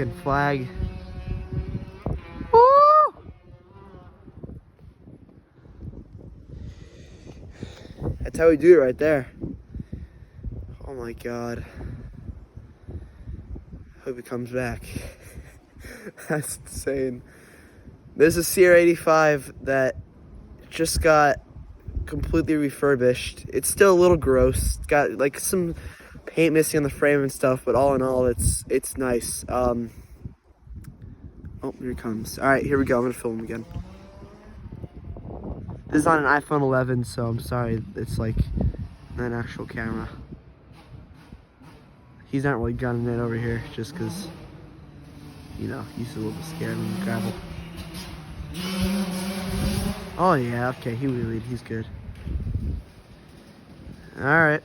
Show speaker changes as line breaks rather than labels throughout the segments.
American flag. Woo! That's how we do it right there. Oh my God. Hope it comes back. That's insane. There's a Sierra 85 that just got completely refurbished. It's still a little gross. It's got like some paint missing on the frame and stuff, but all in all, it's nice. Oh, here it comes. All right, here we go. I'm gonna film again. This is on an iPhone 11, so I'm sorry. It's like not an actual camera. He's not really gunning it over here, just because, you know, he's a little bit scared of the gravel. Oh yeah, okay, he wheelied. He's good. All right.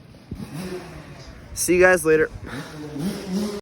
See you guys later.